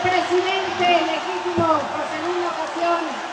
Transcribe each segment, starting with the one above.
presidente legítimo por segunda ocasión.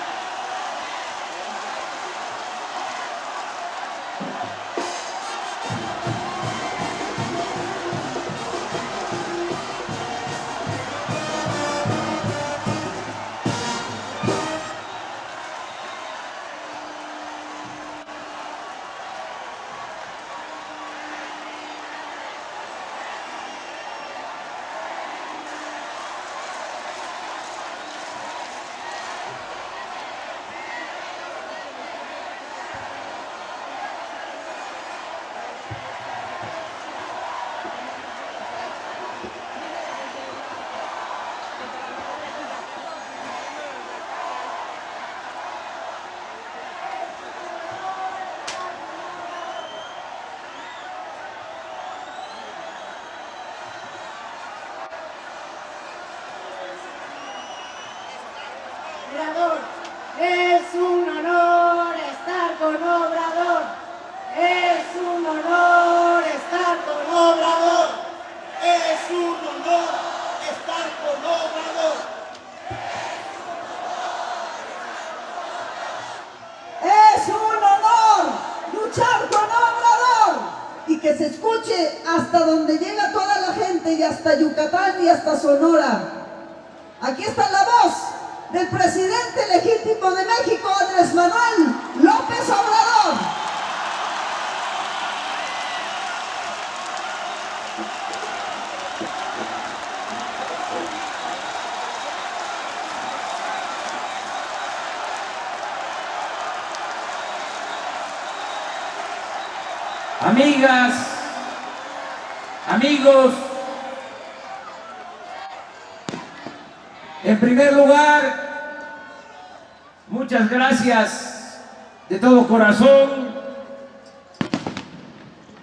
Obrador, es un honor estar con Obrador. Es un honor estar con Obrador. Es un honor estar con Obrador. Es un honor luchar con Obrador y que se escuche hasta donde llega toda la gente y hasta Yucatán y hasta Sonora. Aquí está la voz del presidente legítimo de México, Andrés Manuel López Obrador. Amigas, amigos, en primer lugar, muchas gracias de todo corazón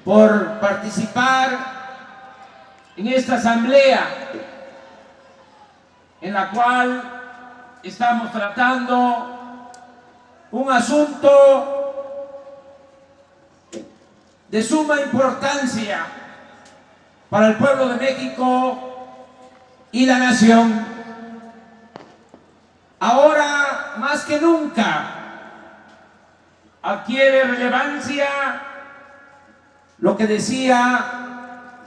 por participar en esta asamblea en la cual estamos tratando un asunto de suma importancia para el pueblo de México y la nación. Ahora más que nunca adquiere relevancia lo que decía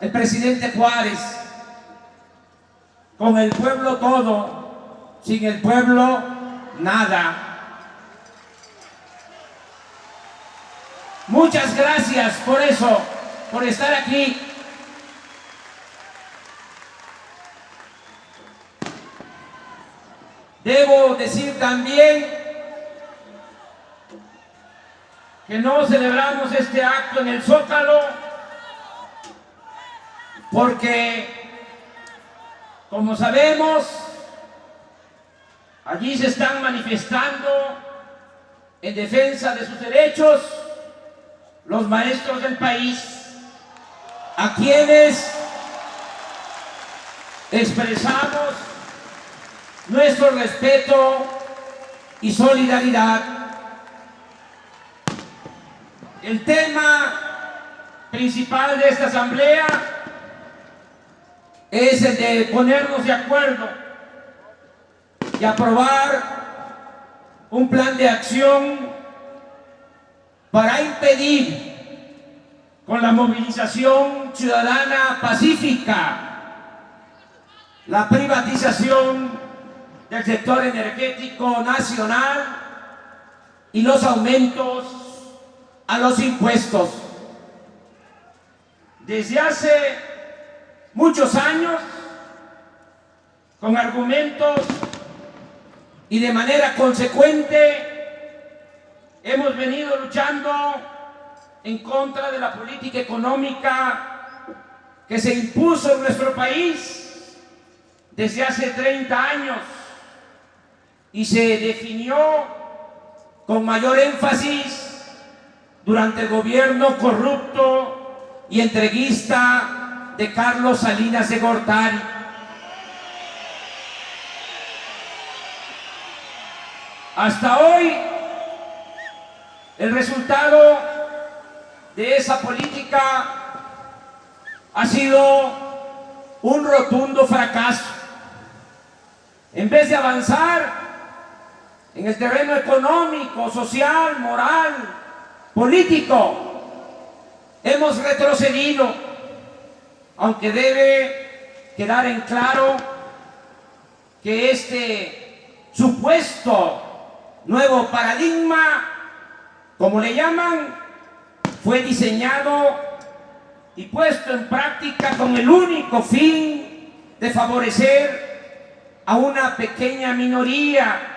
el presidente Juárez: con el pueblo todo, sin el pueblo nada. Muchas gracias por eso, por estar aquí. Debo decir también que no celebramos este acto en el Zócalo porque, como sabemos, allí se están manifestando en defensa de sus derechos los maestros del país, a quienes expresamos nuestro respeto y solidaridad. El tema principal de esta asamblea es el de ponernos de acuerdo y aprobar un plan de acción para impedir, con la movilización ciudadana pacífica, la privatización del sector energético nacional y los aumentos a los impuestos. Desde hace muchos años, con argumentos y de manera consecuente, hemos venido luchando en contra de la política económica que se impuso en nuestro país desde hace 30 años y se definió con mayor énfasis durante el gobierno corrupto y entreguista de Carlos Salinas de Gortari. Hasta hoy, el resultado de esa política ha sido un rotundo fracaso. En vez de avanzar en el terreno económico, social, moral, político, hemos retrocedido, aunque debe quedar en claro que este supuesto nuevo paradigma, como le llaman, fue diseñado y puesto en práctica con el único fin de favorecer a una pequeña minoría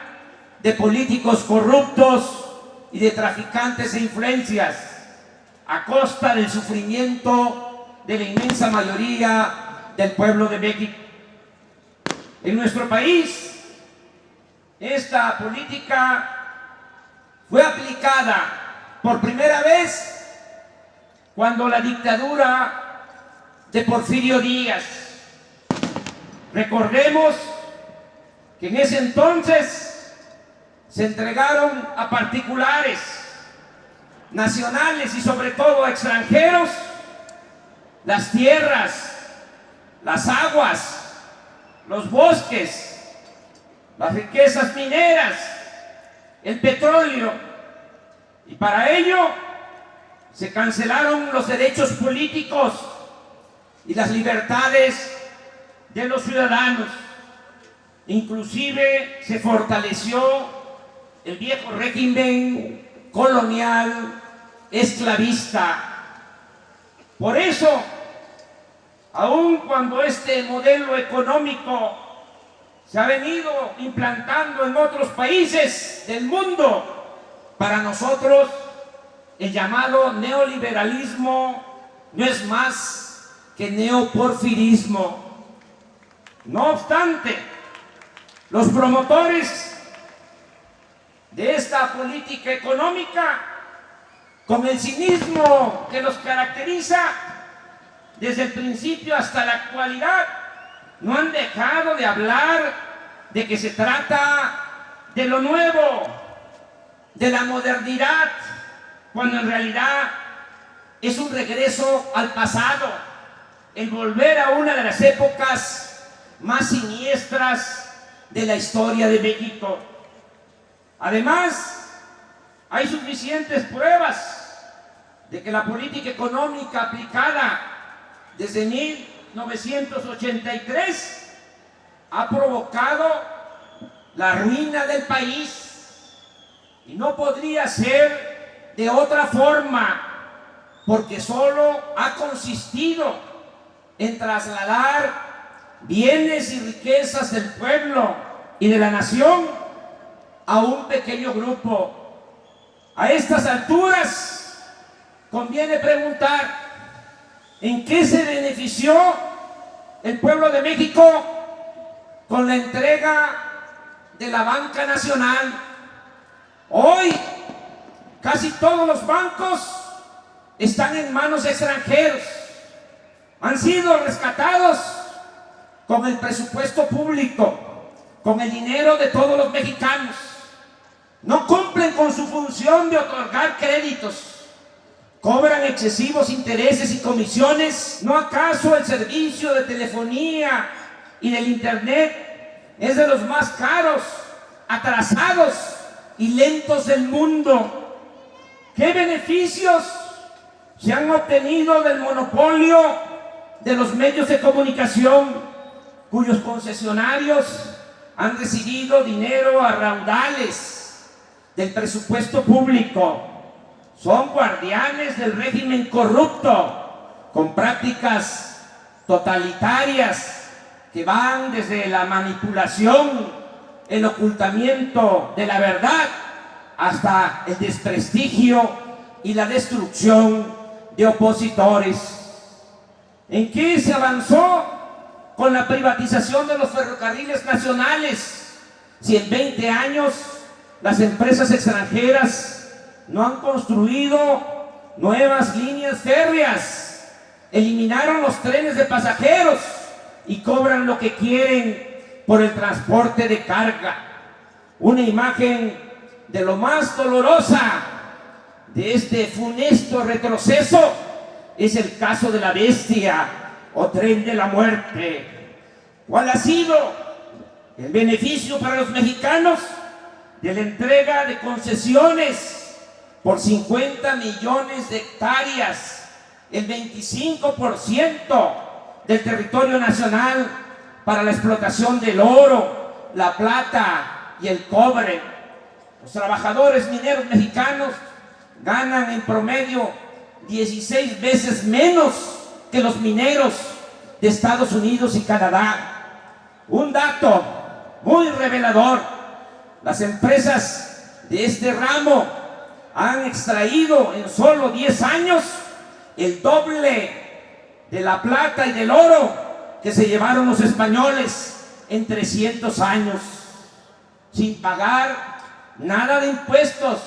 de políticos corruptos y de traficantes de influencias, a costa del sufrimiento de la inmensa mayoría del pueblo de México. En nuestro país, esta política fue aplicada por primera vez cuando la dictadura de Porfirio Díaz. Recordemos que en ese entonces se entregaron a particulares, nacionales y sobre todo a extranjeros, las tierras, las aguas, los bosques, las riquezas mineras, el petróleo, y para ello se cancelaron los derechos políticos y las libertades de los ciudadanos. Inclusive se fortaleció el viejo régimen colonial esclavista. Por eso, aun cuando este modelo económico se ha venido implantando en otros países del mundo, para nosotros el llamado neoliberalismo no es más que neoporfirismo. No obstante, los promotores de esta política económica, con el cinismo que los caracteriza desde el principio hasta la actualidad, no han dejado de hablar de que se trata de lo nuevo, de la modernidad, cuando en realidad es un regreso al pasado, el volver a una de las épocas más siniestras de la historia de México. Además, hay suficientes pruebas de que la política económica aplicada desde 1983 ha provocado la ruina del país, y no podría ser de otra forma, porque solo ha consistido en trasladar bienes y riquezas del pueblo y de la nación a un pequeño grupo. A estas alturas conviene preguntar: ¿en qué se benefició el pueblo de México con la entrega de la banca nacional? Hoy casi todos los bancos están en manos de extranjeros, han sido rescatados con el presupuesto público, con el dinero de todos los mexicanos. No cumplen con su función de otorgar créditos, cobran excesivos intereses y comisiones. ¿No acaso el servicio de telefonía y del internet es de los más caros, atrasados y lentos del mundo? ¿Qué beneficios se han obtenido del monopolio de los medios de comunicación, cuyos concesionarios han recibido dinero a raudales del presupuesto público? Son guardianes del régimen corrupto, con prácticas totalitarias que van desde la manipulación, el ocultamiento de la verdad, hasta el desprestigio y la destrucción de opositores. ¿En qué se avanzó con la privatización de los ferrocarriles nacionales, si en 20 años las empresas extranjeras no han construido nuevas líneas férreas, eliminaron los trenes de pasajeros y cobran lo que quieren por el transporte de carga? Una imagen de lo más dolorosa de este funesto retroceso es el caso de la Bestia o Tren de la Muerte. ¿Cuál ha sido El beneficio para los mexicanos de la entrega de concesiones por 50 millones de hectáreas, el 25% del territorio nacional para la explotación del oro, la plata y el cobre. Los trabajadores mineros mexicanos ganan en promedio 16 veces menos que los mineros de Estados Unidos y Canadá. Un dato muy revelador: las empresas de este ramo han extraído en solo 10 años el doble de la plata y del oro que se llevaron los españoles en 300 años, sin pagar nada de impuestos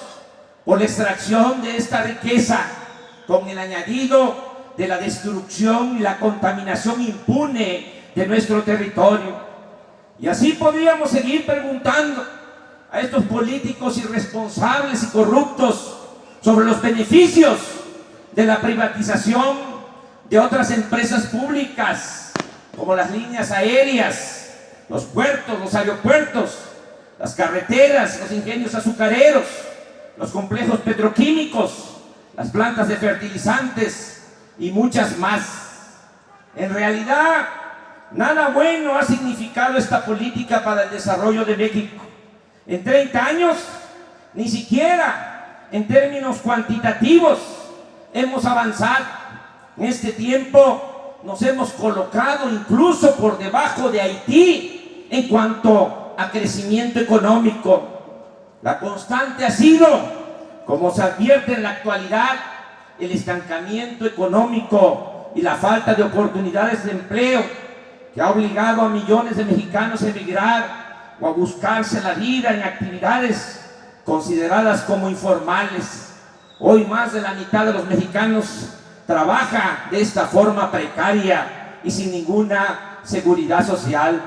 por la extracción de esta riqueza, con el añadido de la destrucción y la contaminación impune de nuestro territorio. Y así podríamos seguir preguntando a estos políticos irresponsables y corruptos sobre los beneficios de la privatización de otras empresas públicas, como las líneas aéreas, los puertos, los aeropuertos, las carreteras, los ingenios azucareros, los complejos petroquímicos, las plantas de fertilizantes y muchas más. En realidad, nada bueno ha significado esta política para el desarrollo de México. En 30 años, ni siquiera en términos cuantitativos hemos avanzado. En este tiempo nos hemos colocado incluso por debajo de Haití en cuanto a crecimiento económico. La constante ha sido, como se advierte en la actualidad, el estancamiento económico y la falta de oportunidades de empleo, que ha obligado a millones de mexicanos a emigrar o a buscarse la vida en actividades consideradas como informales. Hoy más de la mitad de los mexicanos trabaja de esta forma precaria y sin ninguna seguridad social.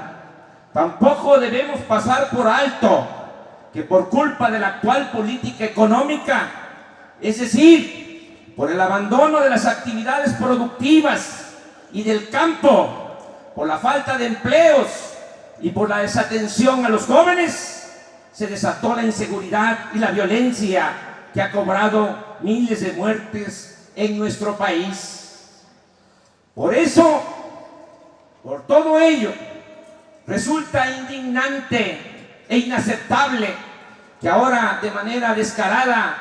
Tampoco debemos pasar por alto que por culpa de la actual política económica, es decir, por el abandono de las actividades productivas y del campo, por la falta de empleos y por la desatención a los jóvenes, se desató la inseguridad y la violencia que ha cobrado miles de muertes en nuestro país. Por eso, por todo ello, resulta indignante e inaceptable que ahora, de manera descarada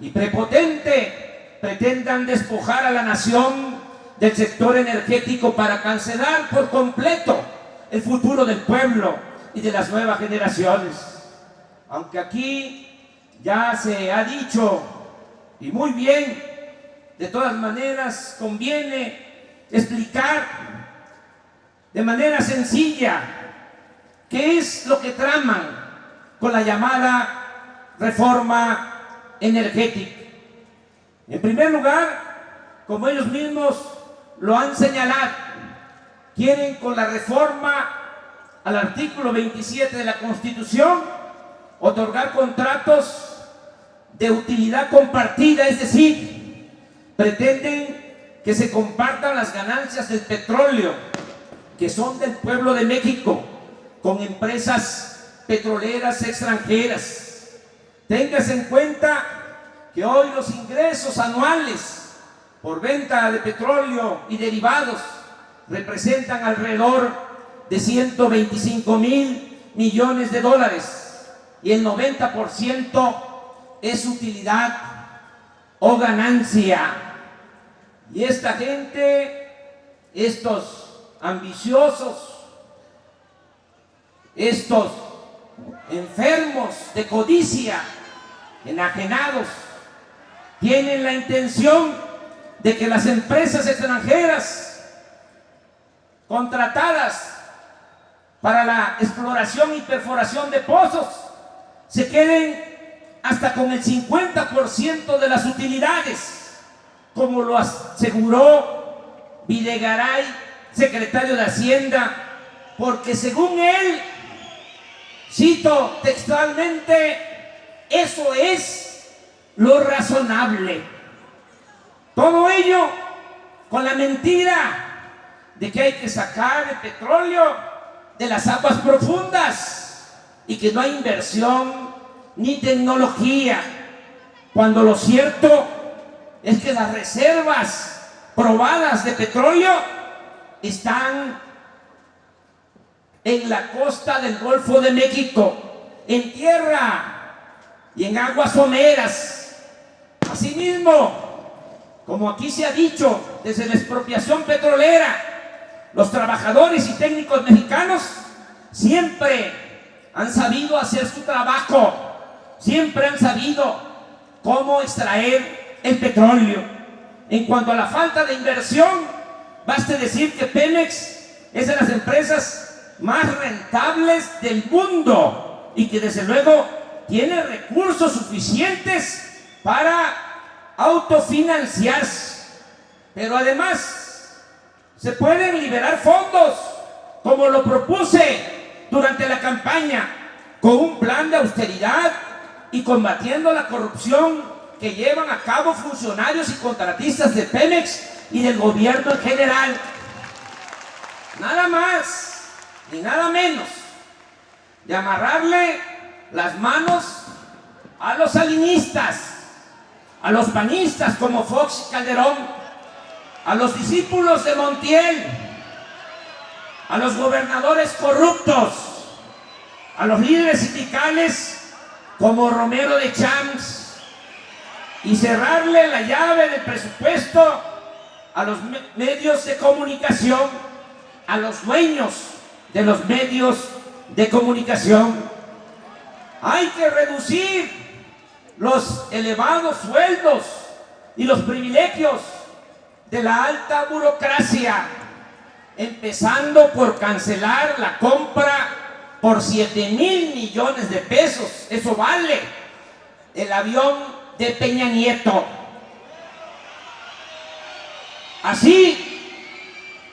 y prepotente, pretendan despojar a la nación del sector energético para cancelar por completo el futuro del pueblo y de las nuevas generaciones. Aunque aquí ya se ha dicho, y muy bien, de todas maneras conviene explicar de manera sencilla qué es lo que traman con la llamada reforma energética. En primer lugar, como ellos mismos lo han señalado, quieren con la reforma al artículo 27 de la Constitución otorgar contratos de utilidad compartida, es decir, pretenden que se compartan las ganancias del petróleo, que son del pueblo de México, con empresas petroleras extranjeras. Téngase en cuenta que hoy los ingresos anuales por venta de petróleo y derivados representan alrededor de 125,000 millones de dólares y el 90% es utilidad o ganancia. Y esta gente, estos ambiciosos, estos enfermos de codicia, enajenados, tienen la intención de que las empresas extranjeras contratadas para la exploración y perforación de pozos se queden hasta con el 50% de las utilidades, como lo aseguró Videgaray, secretario de Hacienda, porque según él, cito textualmente, eso es lo razonable. Todo ello con la mentira de que hay que sacar el petróleo de las aguas profundas y que no hay inversión ni tecnología, cuando lo cierto es que las reservas probadas de petróleo están en la costa del Golfo de México, en tierra y en aguas someras. Asimismo, como aquí se ha dicho, desde la expropiación petrolera, los trabajadores y técnicos mexicanos siempre han sabido hacer su trabajo, siempre han sabido cómo extraer el petróleo. En cuanto a la falta de inversión, baste decir que Pemex es de las empresas más rentables del mundo y que desde luego tiene recursos suficientes para autofinanciarse. Pero además se pueden liberar fondos, como lo propuse durante la campaña, con un plan de austeridad y combatiendo la corrupción que llevan a cabo funcionarios y contratistas de Pemex y del gobierno en general. Nada más ni nada menos de amarrarle las manos a los salinistas, a los panistas como Fox y Calderón, a los discípulos de Montiel, a los gobernadores corruptos, a los líderes sindicales como Romero de Champs, y cerrarle la llave del presupuesto a los medios de comunicación, a los dueños de los medios de comunicación. Hay que reducir los elevados sueldos y los privilegios de la alta burocracia, empezando por cancelar la compra por 7,000 millones de pesos. Eso vale el avión de Peña Nieto. Así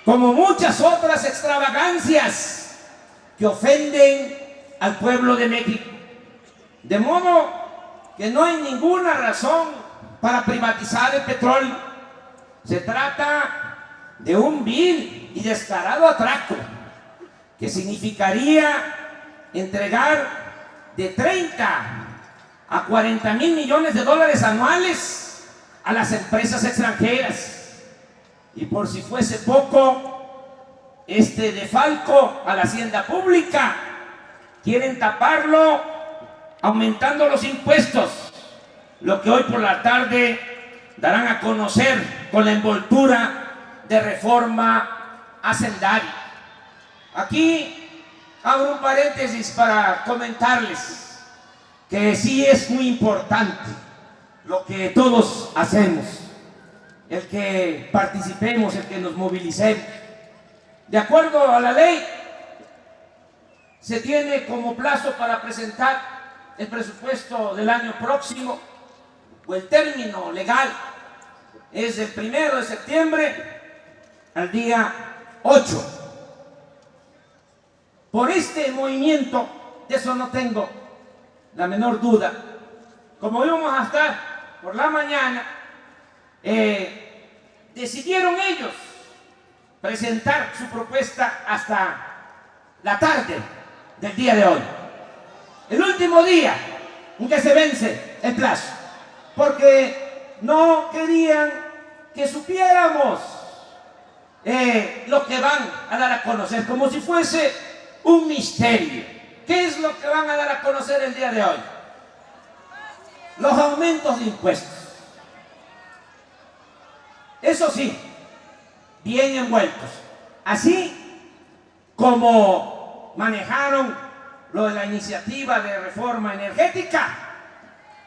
como muchas otras extravagancias que ofenden al pueblo de México. De modo que no hay ninguna razón para privatizar el petróleo. Se trata de un vil y descarado atraco que significaría entregar de 30 a 40,000 millones de dólares anuales a las empresas extranjeras. Y por si fuese poco, este defalco a la hacienda pública quieren taparlo aumentando los impuestos, lo que hoy por la tarde darán a conocer con la envoltura de reforma hacendaria. Aquí abro un paréntesis para comentarles que sí es muy importante lo que todos hacemos, el que participemos, el que nos movilicemos. De acuerdo a la ley, se tiene como plazo para presentar el presupuesto del año próximo, o el término legal es del 1 de septiembre al día 8. Por este movimiento, de eso no tengo la menor duda. Como íbamos a estar por la mañana, decidieron ellos presentar su propuesta hasta la tarde del día de hoy, el último día en que se vence el plazo, porque no querían que supiéramos lo que van a dar a conocer, como si fuese un misterio. ¿Qué es lo que van a dar a conocer el día de hoy? Los aumentos de impuestos. Eso sí, bien envueltos. Así como manejaron lo de la iniciativa de reforma energética,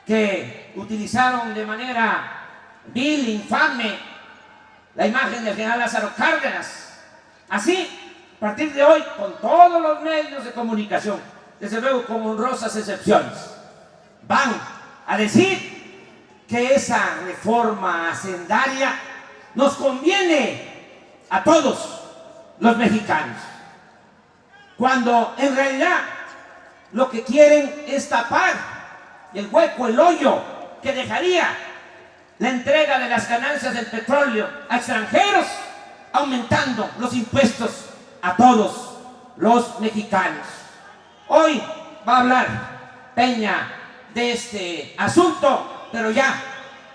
que utilizaron de manera vil, infame, la imagen del general Lázaro Cárdenas. Así, a partir de hoy, con todos los medios de comunicación, desde luego con honrosas excepciones, van a decir que esa reforma hacendaria nos conviene a todos los mexicanos, cuando en realidad lo que quieren es tapar el hueco, el hoyo que dejaría la entrega de las ganancias del petróleo a extranjeros, aumentando los impuestos a todos los mexicanos. Hoy va a hablar Peña de este asunto, pero ya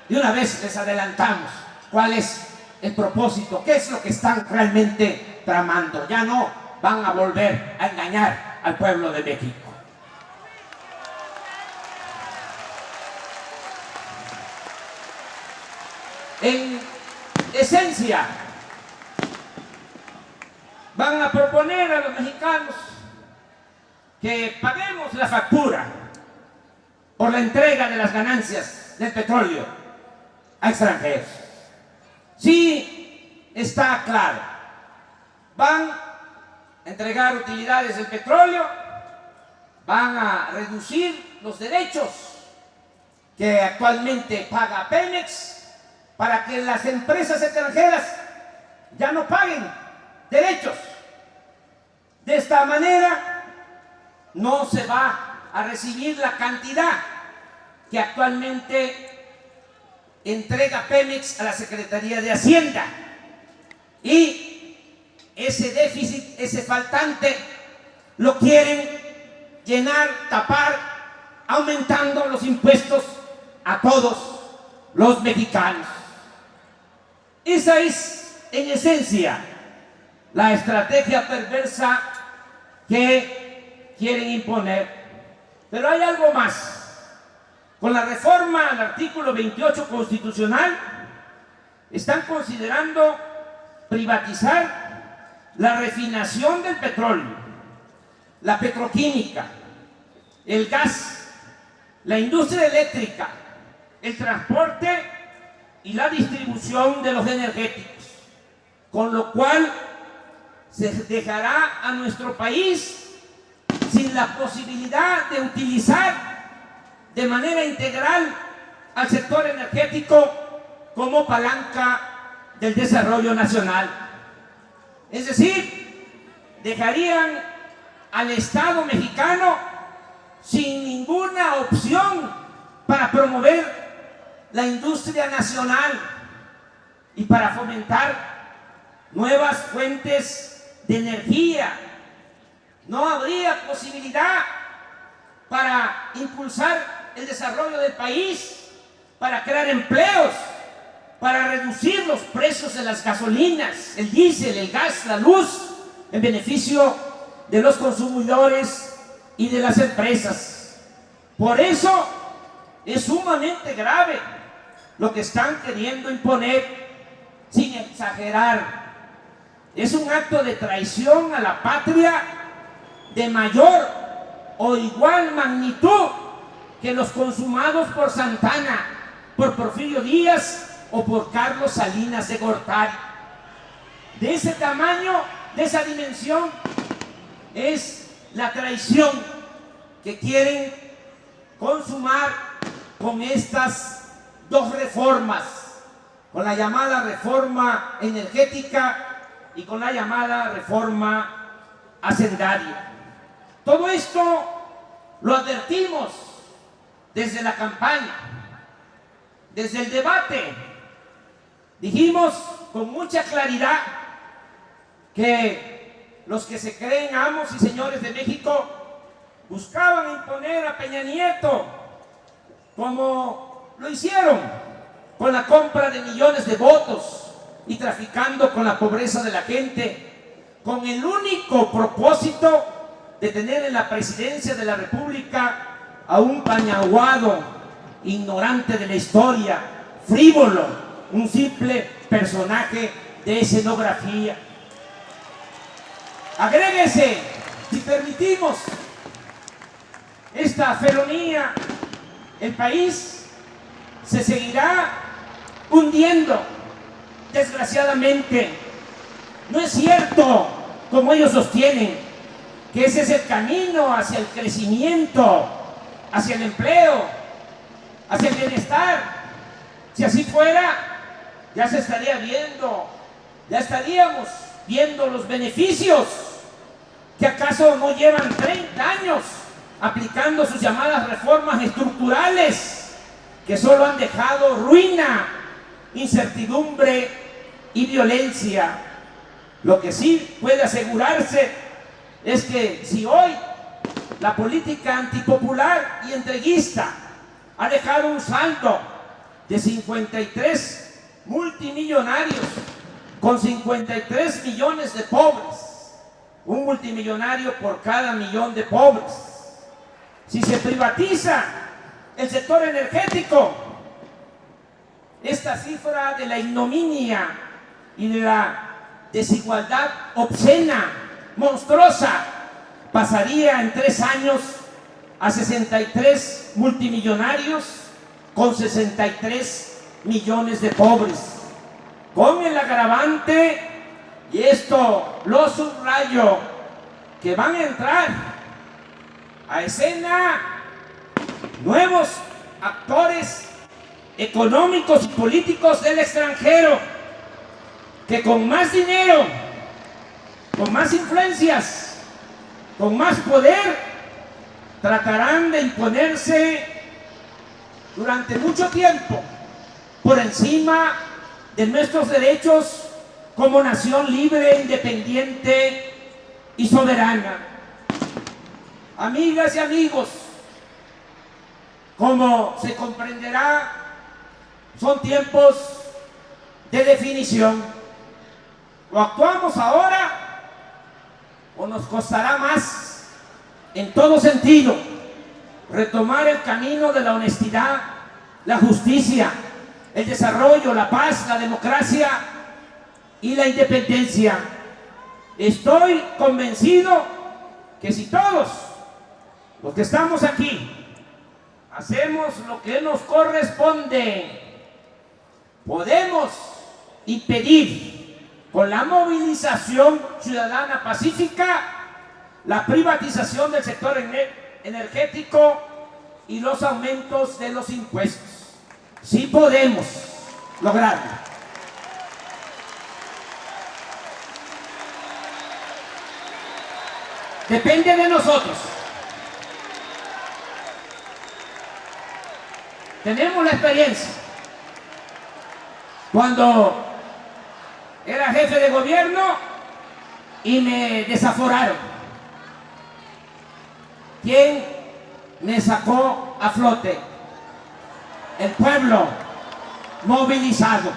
de una vez les adelantamos cuál es el propósito, qué es lo que están realmente tramando. Ya no van a volver a engañar al pueblo de México. En esencia, van a proponer a los mexicanos que paguemos la factura por la entrega de las ganancias del petróleo a extranjeros. Sí, está claro, van a entregar utilidades del petróleo, van a reducir los derechos que actualmente paga Pemex para que las empresas extranjeras ya no paguen derechos. De esta manera no se va a recibir la cantidad que actualmente entrega Pemex a la Secretaría de Hacienda, y ese déficit, ese faltante, lo quieren llenar, tapar, aumentando los impuestos a todos los mexicanos. Esa es, en esencia, la estrategia perversa que quieren imponer. Pero hay algo más. Con la reforma al artículo 28 constitucional, están considerando privatizar la refinación del petróleo, la petroquímica, el gas, la industria eléctrica, el transporte y la distribución de los energéticos, con lo cual se dejará a nuestro país sin la posibilidad de utilizar de manera integral al sector energético como palanca del desarrollo nacional. Es decir, dejarían al Estado mexicano sin ninguna opción para promover la industria nacional y para fomentar nuevas fuentes de energía. No habría posibilidad para impulsar el desarrollo del país, para crear empleos, para reducir los precios de las gasolinas, el diésel, el gas, la luz, en beneficio de los consumidores y de las empresas. Por eso es sumamente grave lo que están queriendo imponer, sin exagerar. Es un acto de traición a la patria de mayor o igual magnitud que los consumados por Santana, por Porfirio Díaz o por Carlos Salinas de Gortari. De ese tamaño, de esa dimensión, es la traición que quieren consumar con estas dos reformas, con la llamada reforma energética y con la llamada reforma hacendaria. Todo esto lo advertimos desde la campaña, desde el debate. Dijimos con mucha claridad que los que se creen amos y señores de México buscaban imponer a Peña Nieto, como lo hicieron con la compra de millones de votos y traficando con la pobreza de la gente, con el único propósito de tener en la presidencia de la República a un pañaguado, ignorante de la historia, frívolo, un simple personaje de escenografía. Agréguese, si permitimos esta felonía, el país se seguirá hundiendo, desgraciadamente. No es cierto, como ellos sostienen, que ese es el camino hacia el crecimiento, hacia el empleo, hacia el bienestar. Si así fuera, ya se estaría viendo, ya estaríamos viendo los beneficios, que acaso no llevan 30 años aplicando sus llamadas reformas estructurales, que solo han dejado ruina, incertidumbre y violencia. Lo que sí puede asegurarse es que si hoy la política antipopular y entreguista ha dejado un saldo de 53 multimillonarios con 53 millones de pobres, un multimillonario por cada millón de pobres. Si se privatiza el sector energético, esta cifra de la ignominia y de la desigualdad obscena, monstruosa, pasaría en 3 años a 63 multimillonarios con 63 millones de pobres, con el agravante, y esto lo subrayo, que van a entrar a escena nuevos actores económicos y políticos del extranjero, que con más dinero, con más influencias, con más poder, tratarán de imponerse durante mucho tiempo por encima de nuestros derechos como nación libre, independiente y soberana. Amigas y amigos, como se comprenderá, son tiempos de definición. O actuamos ahora o nos costará más en todo sentido retomar el camino de la honestidad, la justicia, el desarrollo, la paz, la democracia y la independencia. Estoy convencido que si todos los que estamos aquí hacemos lo que nos corresponde, podemos impedir con la movilización ciudadana pacífica la privatización del sector energético y los aumentos de los impuestos. Sí podemos lograrlo. Depende de nosotros. Tenemos la experiencia. Cuando era jefe de gobierno y me desaforaron, ¿quién me sacó a flote? El pueblo movilizado,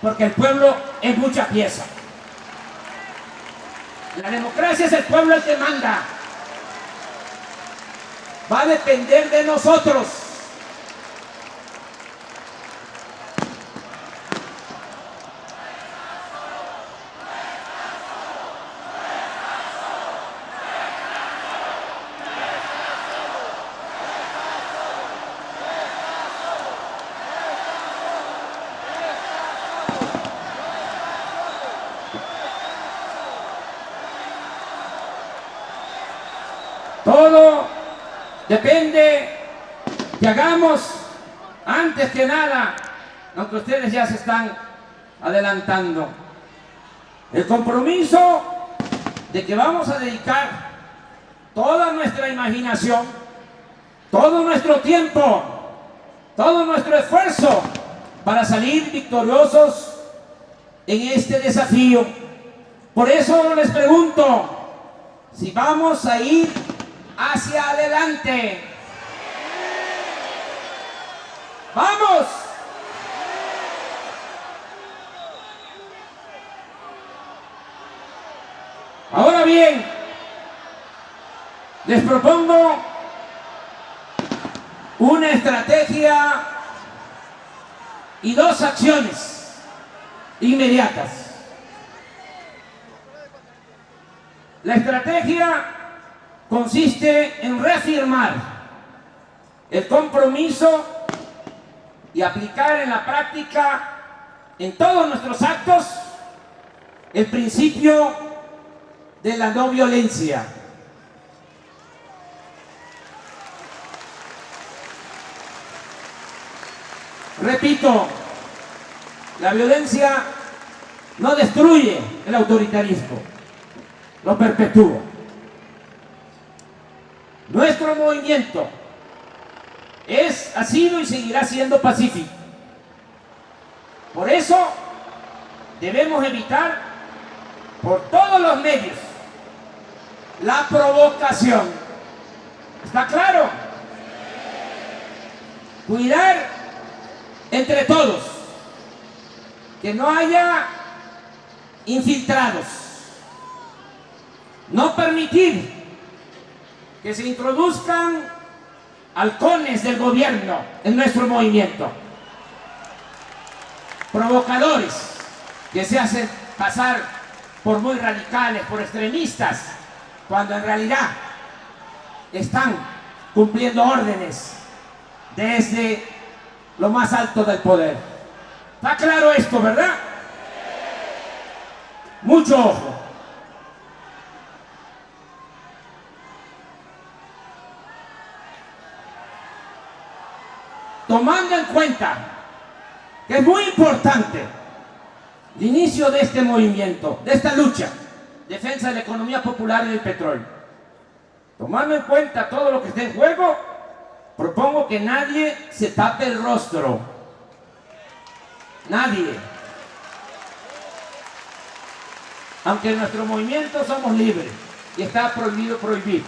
porque el pueblo es mucha pieza. La democracia es el pueblo el que manda. Va a depender de nosotros. Todo depende que hagamos antes que nada, aunque ustedes ya se están adelantando, el compromiso de que vamos a dedicar toda nuestra imaginación, todo nuestro tiempo, todo nuestro esfuerzo para salir victoriosos en este desafío. Por eso les pregunto si vamos a ir hacia adelante. ¡Vamos! Ahora bien, les propongo una estrategia y 2 acciones inmediatas. La estrategia consiste en reafirmar el compromiso y aplicar en la práctica, en todos nuestros actos, el principio de la no violencia. Repito, la violencia no destruye el autoritarismo, lo perpetúa. Nuestro movimiento ha sido y seguirá siendo pacífico. Por eso debemos evitar por todos los medios la provocación. ¿Está claro? Cuidar entre todos que no haya infiltrados. No permitir que se introduzcan halcones del gobierno en nuestro movimiento. Provocadores que se hacen pasar por muy radicales, por extremistas, cuando en realidad están cumpliendo órdenes desde lo más alto del poder. ¿Está claro esto, verdad? Mucho ojo. Tomando en cuenta que es muy importante el inicio de este movimiento, de esta lucha, defensa de la economía popular y del petróleo. Tomando en cuenta todo lo que está en juego, propongo que nadie se tape el rostro. Nadie. Aunque en nuestro movimiento somos libres y está prohibido prohibir.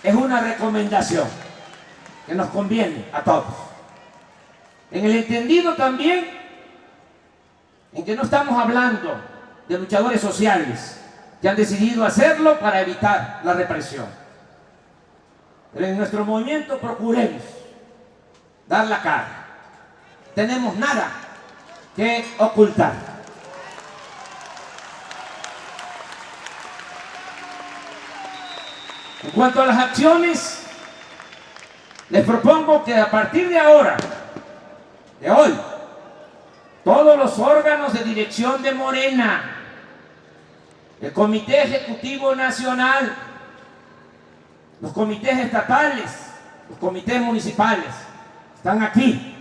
Es una recomendación que nos conviene a todos. En el entendido también en que no estamos hablando de luchadores sociales que han decidido hacerlo para evitar la represión. Pero en nuestro movimiento procuremos dar la cara. Tenemos nada que ocultar. En cuanto a las acciones, les propongo que a partir de ahora, de hoy, todos los órganos de dirección de Morena, el Comité Ejecutivo Nacional, los comités estatales, los comités municipales, están aquí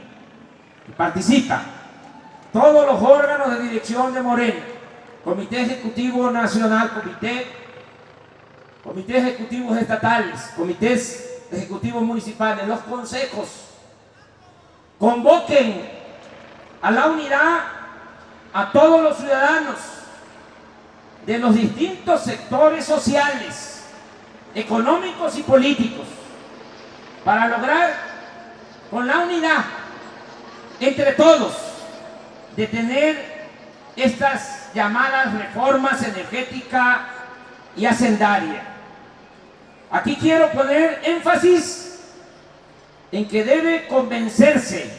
y participan. Todos los órganos de dirección de Morena, Comité Ejecutivo Nacional, comités ejecutivos estatales, comités ejecutivos municipales, los consejos, convoquen a la unidad a todos los ciudadanos de los distintos sectores sociales, económicos y políticos, para lograr con la unidad entre todos detener estas llamadas reformas energética y hacendaria. Aquí quiero poner énfasis en que debe convencerse,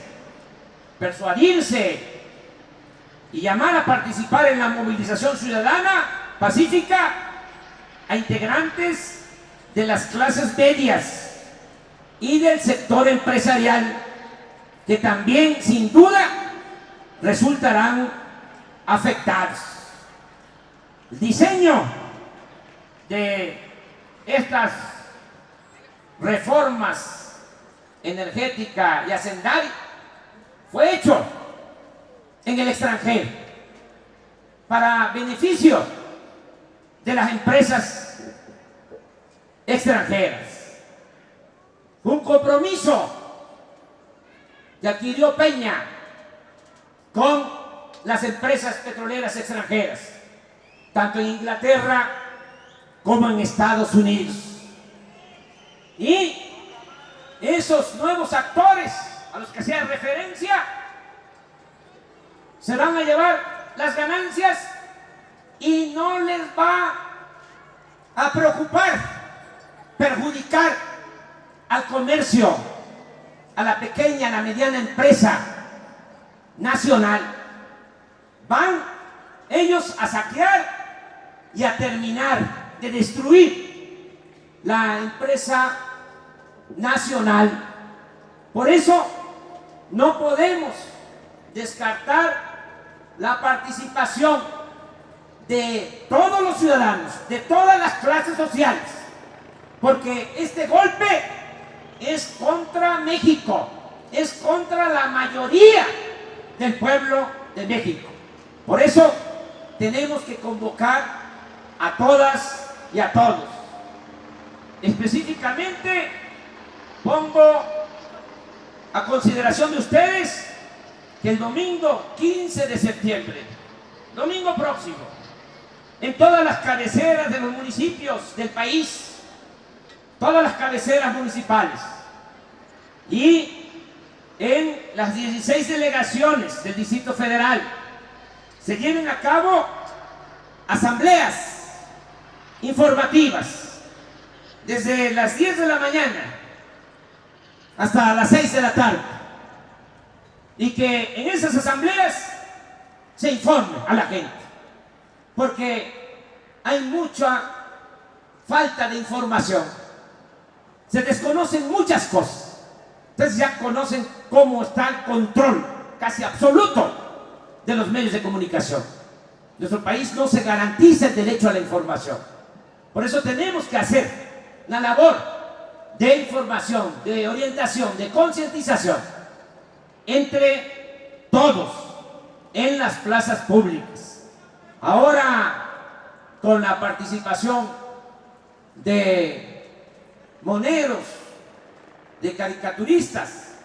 persuadirse y llamar a participar en la movilización ciudadana pacífica a integrantes de las clases medias y del sector empresarial, que también sin duda resultarán afectados. El diseño de estas reformas energética y hacendaria fue hecho en el extranjero para beneficio de las empresas extranjeras. Fue un compromiso que adquirió Peña con las empresas petroleras extranjeras, tanto en Inglaterra como en Estados Unidos. Y esos nuevos actores a los que se hace referencia se van a llevar las ganancias y no les va a preocupar perjudicar al comercio, a la pequeña, a la mediana empresa nacional. Van ellos a saquear y a terminar de destruir la empresa nacional. Por eso no podemos descartar la participación de todos los ciudadanos, de todas las clases sociales, porque este golpe es contra México, es contra la mayoría del pueblo de México. Por eso tenemos que convocar a todas y a todos. Específicamente pongo a consideración de ustedes que el domingo 15 de septiembre, domingo próximo, en todas las cabeceras de los municipios del país, todas las cabeceras municipales y en las 16 delegaciones del Distrito Federal se lleven a cabo asambleas informativas desde las 10 de la mañana hasta las 6 de la tarde, y que en esas asambleas se informe a la gente, porque hay mucha falta de información, se desconocen muchas cosas. Ustedes ya conocen cómo está el control casi absoluto de los medios de comunicación. En nuestro país no se garantiza el derecho a la información. Por eso tenemos que hacer la labor de información, de orientación, de concientización entre todos en las plazas públicas. Ahora, con la participación de moneros, de caricaturistas,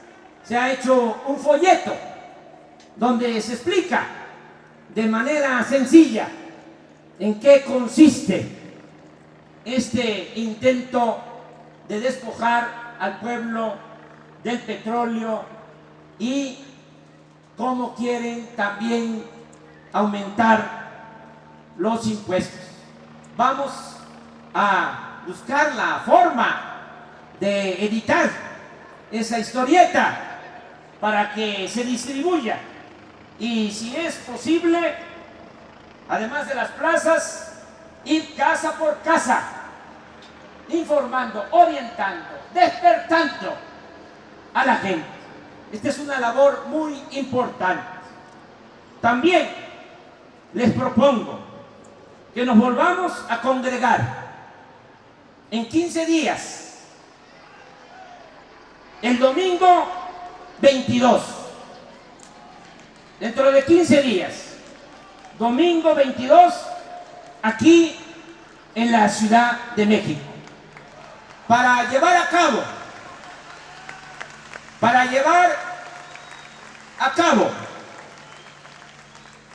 se ha hecho un folleto donde se explica de manera sencilla en qué consiste este intento de despojar al pueblo del petróleo y cómo quieren también aumentar los impuestos. Vamos a buscar la forma de editar esa historieta para que se distribuya, y si es posible, además de las plazas, ir casa por casa informando, orientando, despertando a la gente. Esta es una labor muy importante. También les propongo que nos volvamos a congregar en 15 días, el domingo 22, dentro de 15 días, domingo 22, aquí en la Ciudad de México, para llevar a cabo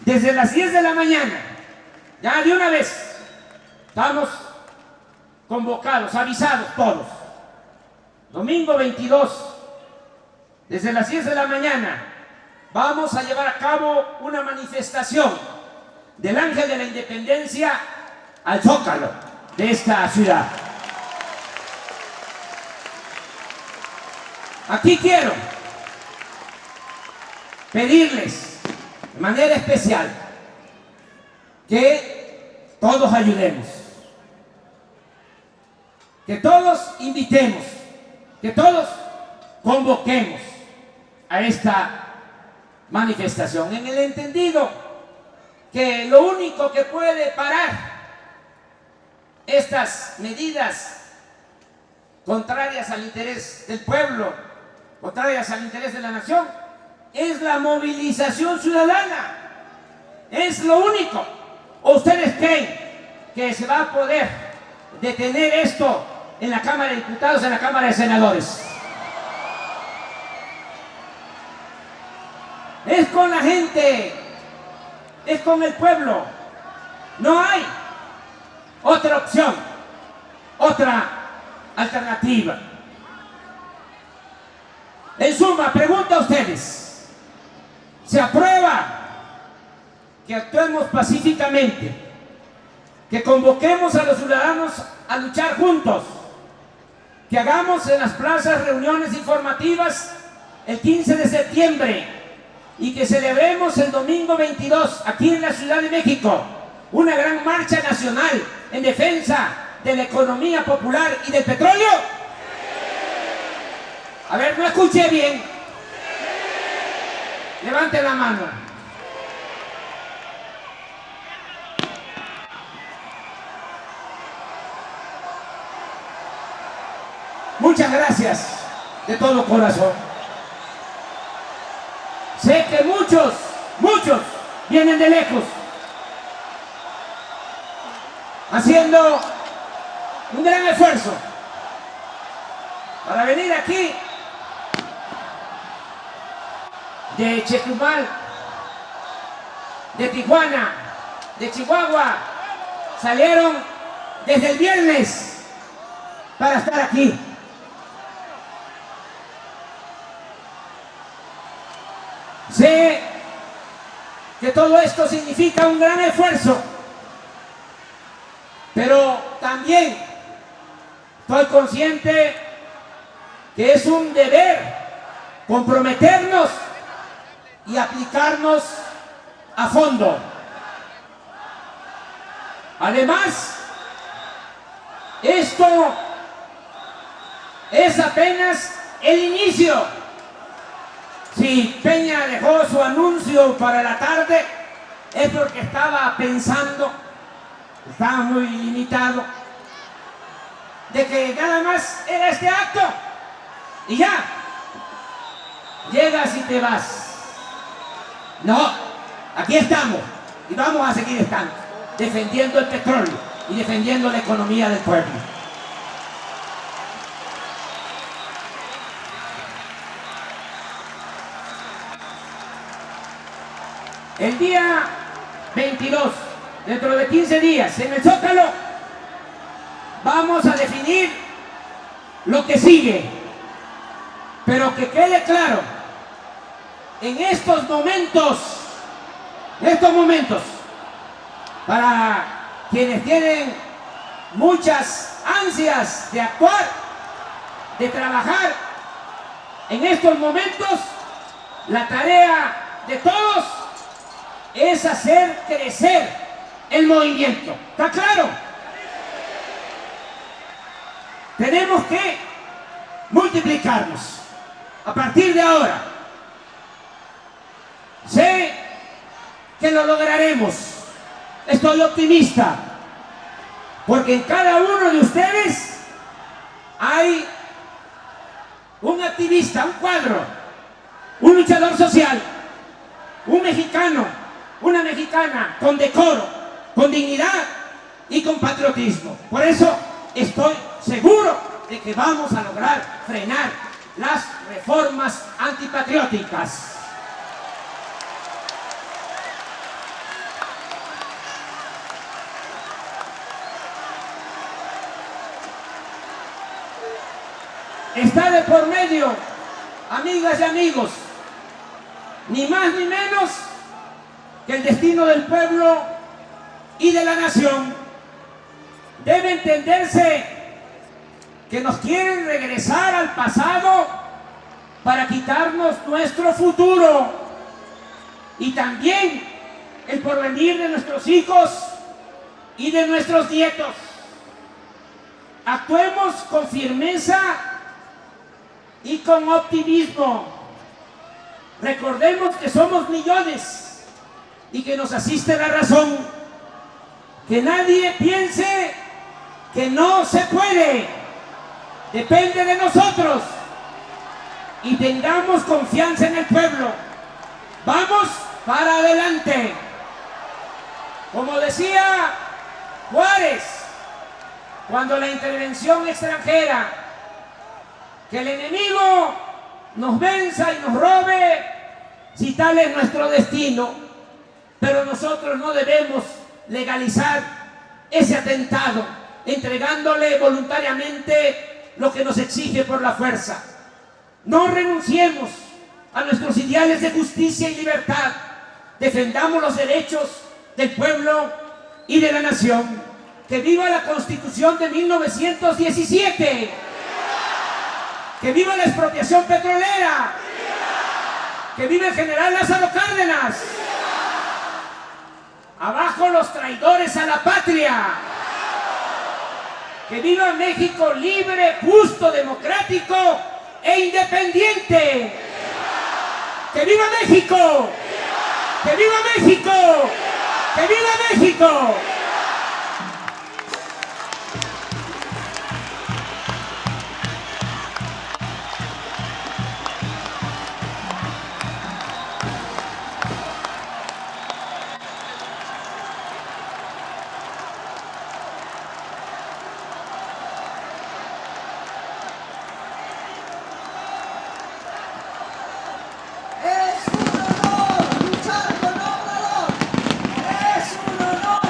desde las 10 de la mañana, ya de una vez, estamos convocados, avisados todos, domingo 22, desde las 10 de la mañana, vamos a llevar a cabo una manifestación del Ángel de la Independencia al Zócalo de esta ciudad. Aquí quiero pedirles de manera especial que todos ayudemos, que todos invitemos, que todos convoquemos a esta manifestación, en el entendido que lo único que puede parar estas medidas contrarias al interés del pueblo, contrarias al interés de la nación, es la movilización ciudadana. Es lo único. ¿O ustedes creen que se va a poder detener esto en la Cámara de Diputados, en la Cámara de Senadores? Es con la gente, es con el pueblo. No hay otra opción, otra alternativa. En suma, pregunto a ustedes, ¿se aprueba que actuemos pacíficamente, que convoquemos a los ciudadanos a luchar juntos, que hagamos en las plazas reuniones informativas el 15 de septiembre y que celebremos el domingo 22 aquí en la Ciudad de México una gran marcha nacional en defensa de la economía popular y del petróleo? A ver, no escuché bien. Levante la mano. Muchas gracias de todo corazón. Sé que muchos vienen de lejos, haciendo un gran esfuerzo para venir aquí de Chetumal, de Tijuana, de Chihuahua, salieron desde el viernes para estar aquí. Sé que todo esto significa un gran esfuerzo, pero también estoy consciente que es un deber comprometernos y aplicarnos a fondo. Además, esto es apenas el inicio. Si Peña dejó su anuncio para la tarde, es porque estaba pensando, estaba muy limitado, de que nada más era este acto y ya, llegas y te vas. No, aquí estamos y vamos a seguir estando, defendiendo el petróleo y defendiendo la economía del pueblo. El día 22, dentro de 15 días, en el Zócalo, vamos a definir lo que sigue. Pero que quede claro, en estos momentos, para quienes tienen muchas ansias de actuar, de trabajar, en estos momentos, la tarea de todos es hacer crecer el movimiento. ¿Está claro? Tenemos que multiplicarnos a partir de ahora. Sé que lo lograremos. Estoy optimista, porque en cada uno de ustedes hay un activista, un cuadro, un luchador social, un mexicano, una mexicana con decoro, con dignidad y con patriotismo. Por eso estoy seguro de que vamos a lograr frenar las reformas antipatrióticas. Está de por medio, amigas y amigos, ni más ni menos que el destino del pueblo y de la nación. Debe entenderse que nos quieren regresar al pasado para quitarnos nuestro futuro y también el porvenir de nuestros hijos y de nuestros nietos. Actuemos con firmeza y con optimismo. Recordemos que somos millones y que nos asiste la razón. Que nadie piense que no se puede. Depende de nosotros. Y tengamos confianza en el pueblo. Vamos para adelante. Como decía Juárez, cuando la intervención extranjera, que el enemigo nos venza y nos robe, si tal es nuestro destino. Pero nosotros no debemos legalizar ese atentado, entregándole voluntariamente lo que nos exige por la fuerza. No renunciemos a nuestros ideales de justicia y libertad. Defendamos los derechos del pueblo y de la nación. ¡Que viva la Constitución de 1917! ¡Que viva la expropiación petrolera! ¡Que viva el general Lázaro Cárdenas! ¡Abajo los traidores a la patria! ¡Que viva México libre, justo, democrático e independiente! ¡Que viva México! ¡Que viva México! ¡Que viva México! Es un honor luchar con Obrador. Es un honor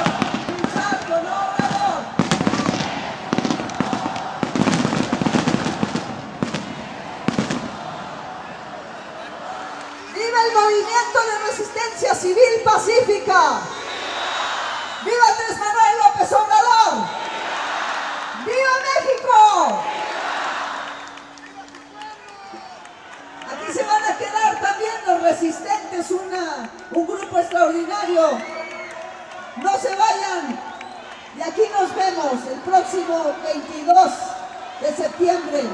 ¡Viva el movimiento de resistencia civil pacífica! ¡Viva Andrés Manuel López Obrador! ¡Viva México! Aquí se van a quedar también los resistentes, un grupo extraordinario. No se vayan. Y aquí nos vemos el próximo 22 de septiembre.